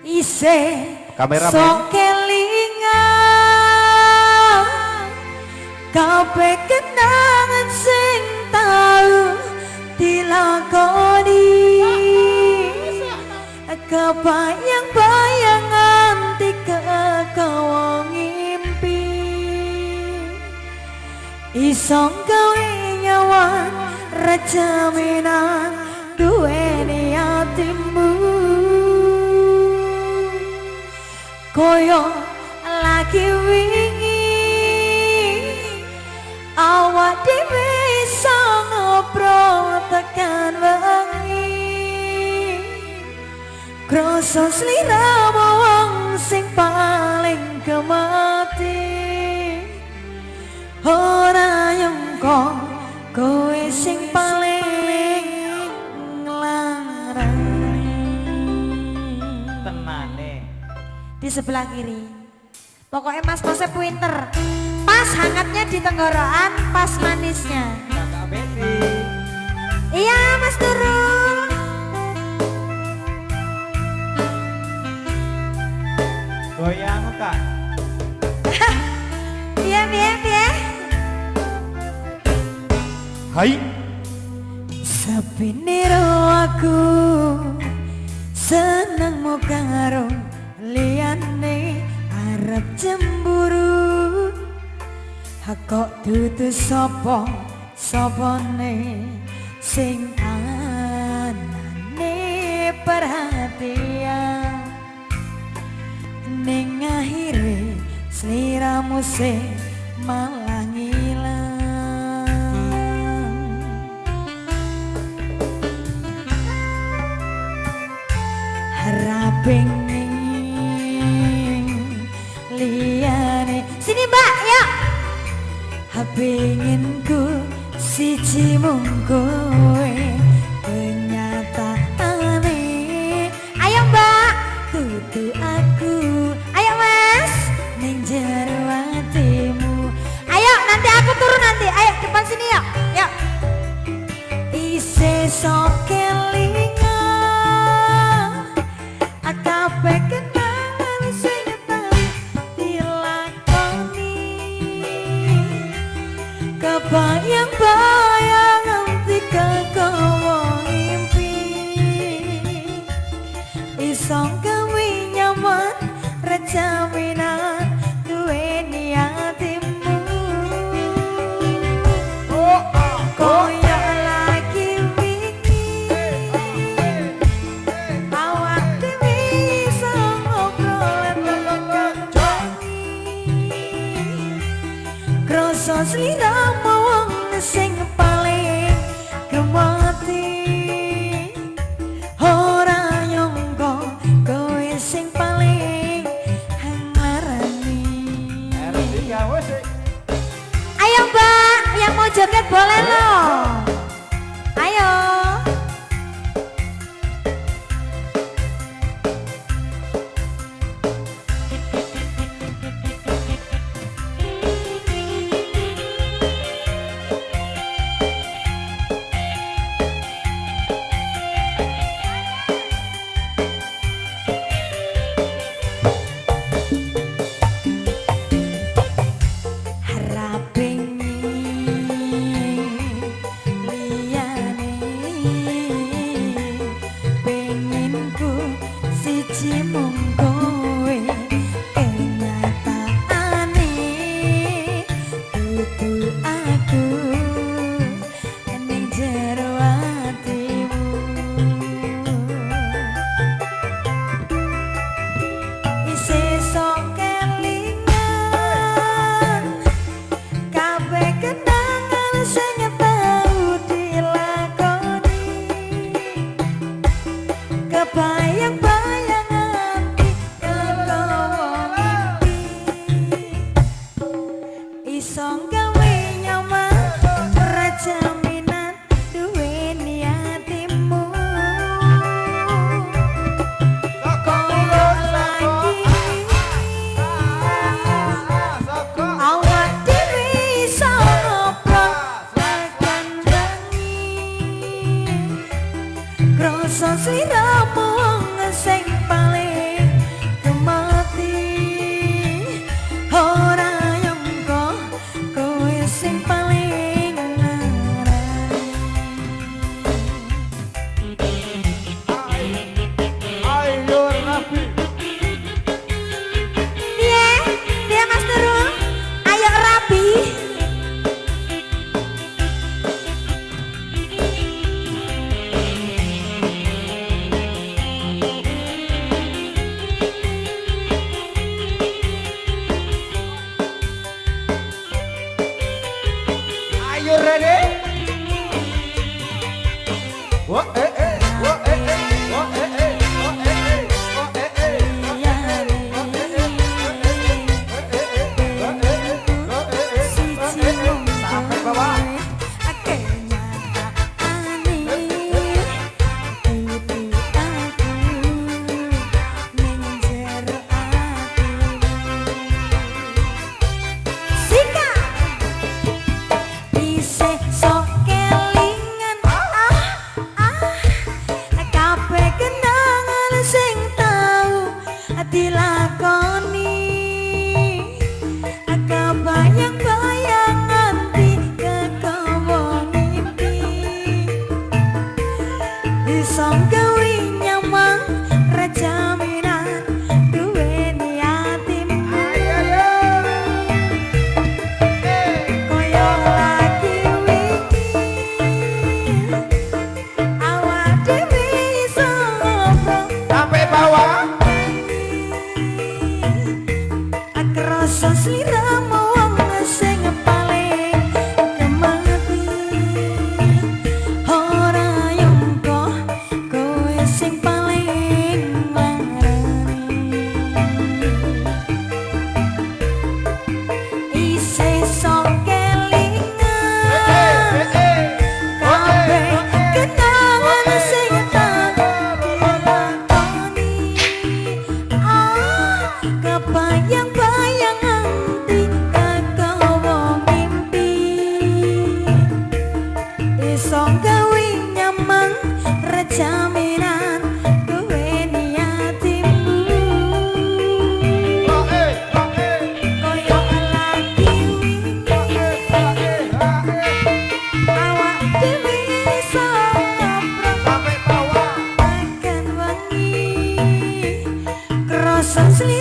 Isih kameramen sok kelingan kabeh kenangan sing tau dilakoni kebayang-bayangan tiga kau ngimpi iso gawe nyawan rejaminan duweni atimu koyo lagi wingi awak dhewe iso ngobrol tekan wengi krasa sliramu wong sing paling kemati ora nyangka kowe sing paling nglarang tenane di sebelah kiri. Pokoknya Mas Kosep pinter. Pas hangatnya di tenggorokan, pas manisnya. Kakak Betty. Iya Mas Durul. Goyang Kak. Iya. hai Sepi niro aku seneng mau karo liyane arep cemburu kok dudu sopone sing anane perhatian ning akhire sliramu sing malah ngilang pengen liyane sini mbak yuk pengen ku siji mung kowe kenyataane ayo mbak tutu aku ayo mas ning jero atimu ayo nanti aku turun nanti ayo depan sini yuk isih sok kelingan kabeh kenangan sing tau dilakoni kebayang-bayang tiga kowe ngimpi iso gawe nyaman rejaminan duweni atimu koyo lagi wingi awak dhewe iso ngobrol tekan krasa sliramu wong sing paling gemati ora nyangka kowe sing paling ngarani ayo mbak yang mau joget boleh loh ayo sliramu wong sing paling rasa selira